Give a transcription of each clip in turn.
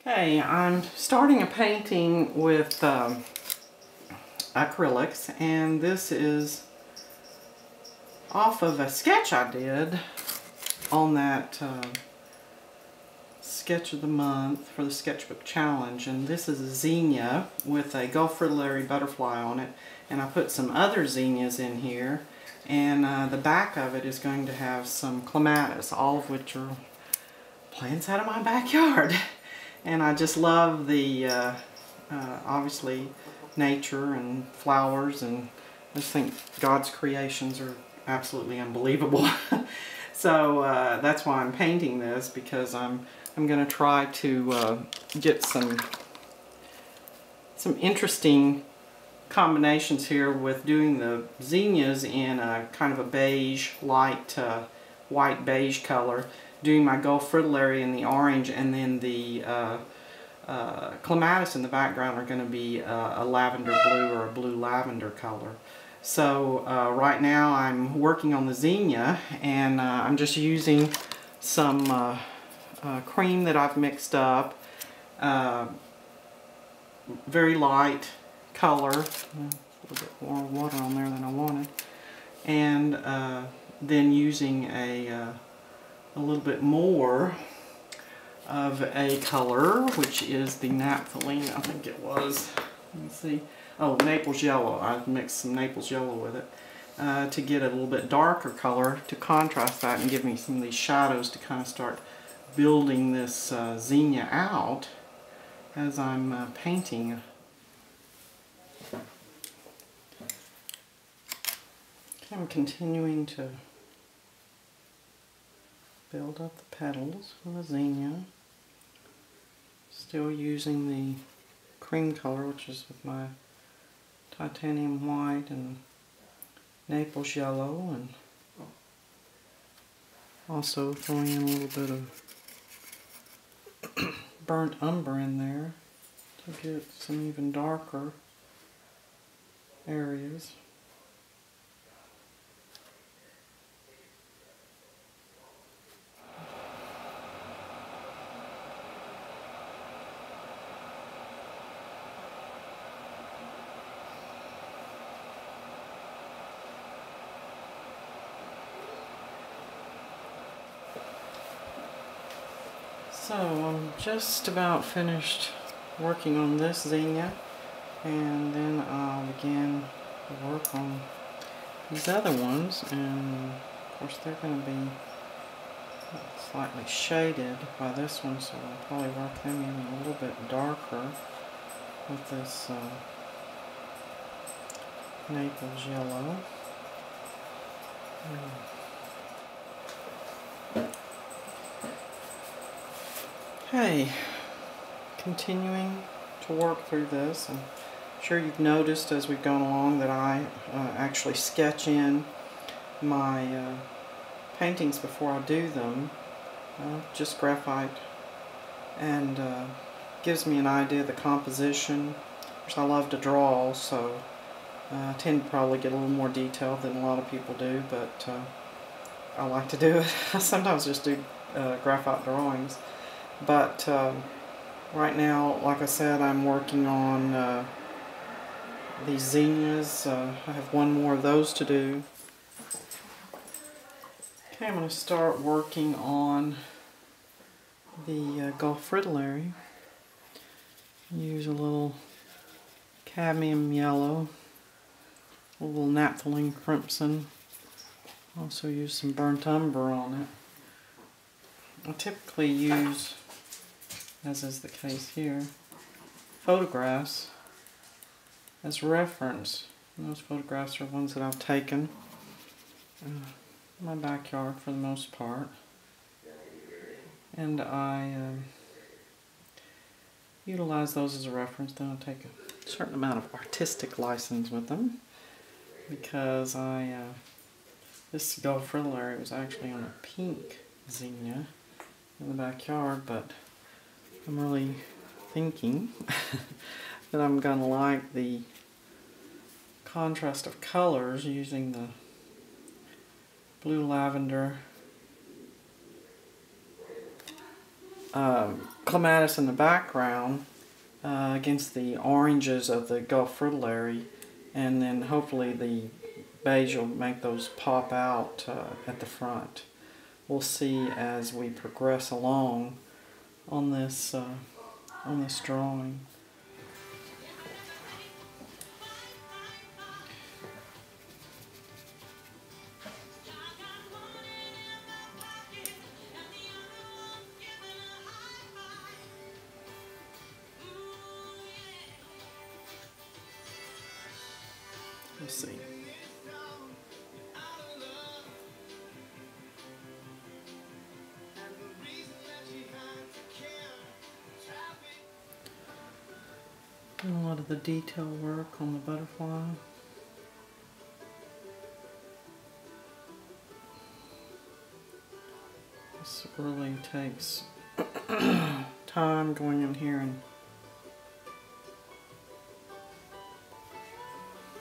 Okay, I'm starting a painting with acrylics, and this is off of a sketch I did on that sketch of the month for the sketchbook challenge. And this is a zinnia with a Gulf Fritillary butterfly on it, and I put some other zinnias in here, and the back of it is going to have some clematis, all of which are plants out of my backyard. And I just love the obviously nature and flowers, and I just think God's creations are absolutely unbelievable. So that's why I'm painting this, because I'm going to try to get some interesting combinations here with doing the zinnias in a kind of a beige, light white beige color, doing my Gulf Fritillary in the orange, and then the Clematis in the background are going to be a lavender blue or a blue lavender color. So right now I'm working on the zinnia, and I'm just using some cream that I've mixed up, very light color, a little bit more water on there than I wanted, and then using a little bit more of a color, which is the naphthalene, I think it was. Let me see. Oh, Naples yellow. I've mixed some Naples yellow with it to get a little bit darker color to contrast that and give me some of these shadows to kind of start building this zinnia out as I'm painting. I'm continuing to build up the petals of the zinnia, still using the cream color, which is with my titanium white and Naples yellow, and also throwing in a little bit of burnt umber in there to get some even darker areas. So I'm just about finished working on this zinnia, and then I'll begin to work on these other ones, and of course they're going to be slightly shaded by this one, so I'll probably work them even a little bit darker with this Naples yellow. Okay, continuing to work through this. I'm sure you've noticed as we've gone along that I actually sketch in my paintings before I do them, just graphite, and gives me an idea of the composition. Of course, I love to draw, so I tend to probably get a little more detail than a lot of people do, but I like to do it. I sometimes just do graphite drawings. But right now, like I said, I'm working on these zinnias. I have one more of those to do. Okay, I'm going to start working on the Gulf Fritillary. Use a little cadmium yellow, a little naphthalene crimson. Also use some burnt umber on it. I typically use, as is the case here, photographs as reference. And those photographs are ones that I've taken in my backyard for the most part. And I utilize those as a reference. Then I take a certain amount of artistic license with them, because this Gulf Fritillary was actually on a pink zinnia in the backyard, but I'm really thinking that I'm going to like the contrast of colors using the blue lavender Clematis in the background against the oranges of the Gulf Fritillary, and then hopefully the beige will make those pop out at the front. We'll see as we progress along on this drawing. Let's see. Doing a lot of the detail work on the butterfly. This really takes time going in here and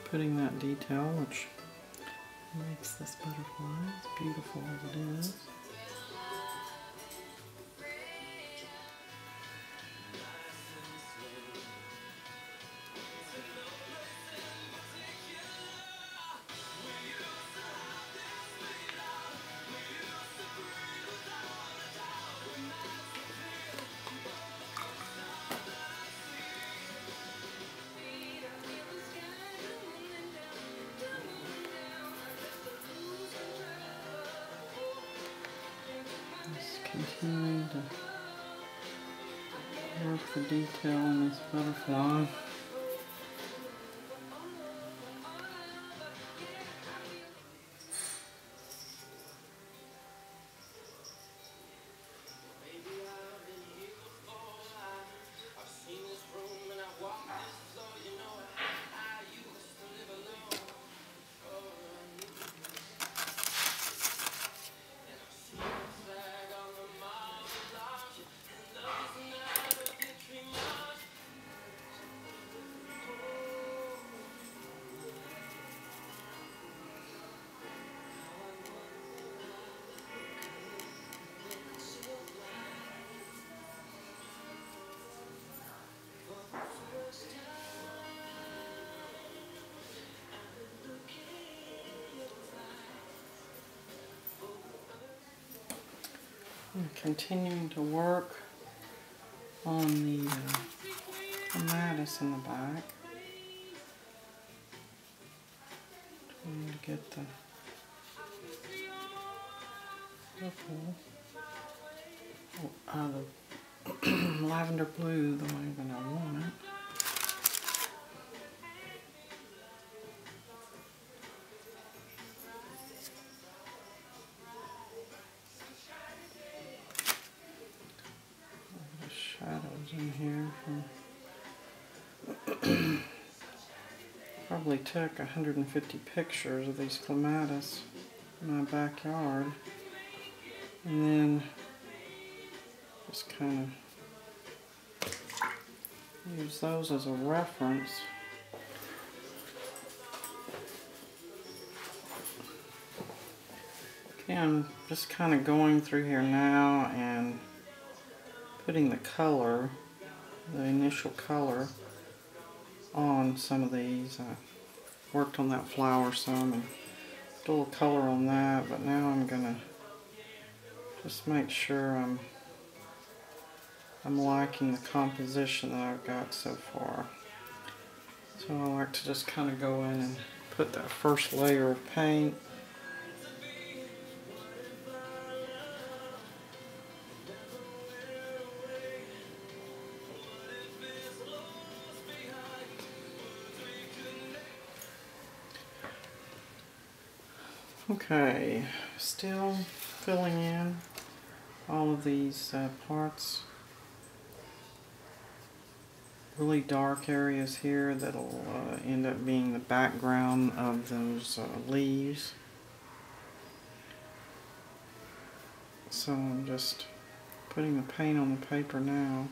putting that detail, which makes this butterfly as beautiful as it is. Continuing to work the detail on this butterfly. I'm continuing to work on the Clematis in the back. Trying to get the purple out of the lavender blue the way that I want it. Shadows in here from probably took 150 pictures of these clematis in my backyard, and then just kind of use those as a reference. Okay, I'm just kind of going through here now and putting the color, the initial color, on some of these. I worked on that flower some and put a little color on that, but now I'm gonna just make sure I'm liking the composition that I've got so far. So I like to just kind of go in and put that first layer of paint. Okay, still filling in all of these parts. Really dark areas here that'll end up being the background of those leaves. So I'm just putting the paint on the paper now.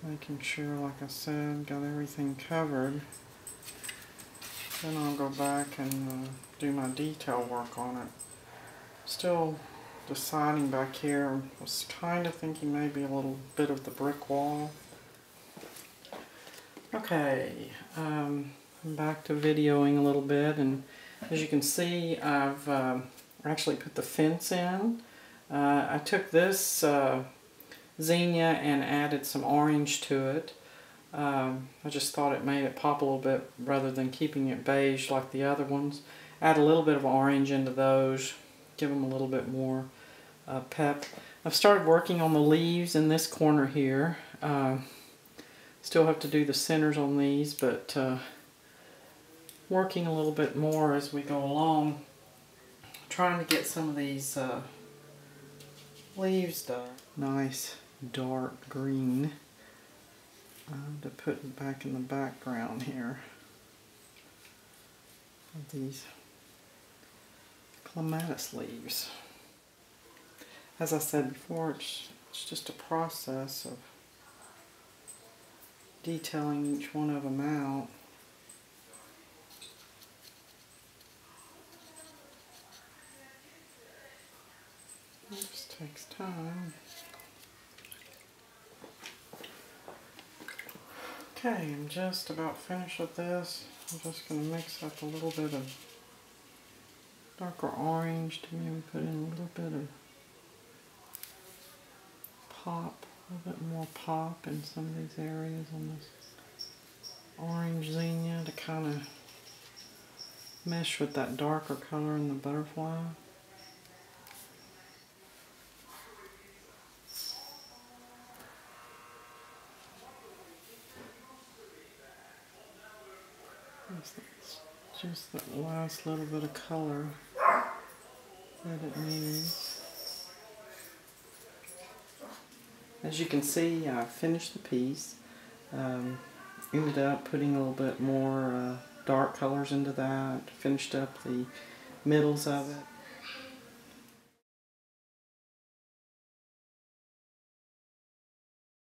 Making sure, like I said, got everything covered. Then I'll go back and do my detail work on it. Still deciding back here. I was kind of thinking maybe a little bit of the brick wall. Okay, I'm back to videoing a little bit, and as you can see, I've actually put the fence in. I took this zinnia and added some orange to it. I just thought it made it pop a little bit rather than keeping it beige like the other ones. Add a little bit of orange into those, give them a little bit more pep. I've started working on the leaves in this corner here. Still have to do the centers on these, but working a little bit more as we go along. Trying to get some of these leaves done. Nice dark green to put back in the background here of these Clematis leaves. As I said before, it's just a process of detailing each one of them out. It just takes time. Okay, I'm just about finished with this. I'm just going to mix up a little bit of darker orange to maybe put in a little bit of pop, a little bit more pop in some of these areas on this orange zinnia to kind of mesh with that darker color in the butterfly. It's just that last little bit of color that it needs. As you can see, I finished the piece. Ended up putting a little bit more dark colors into that. Finished up the middles of it.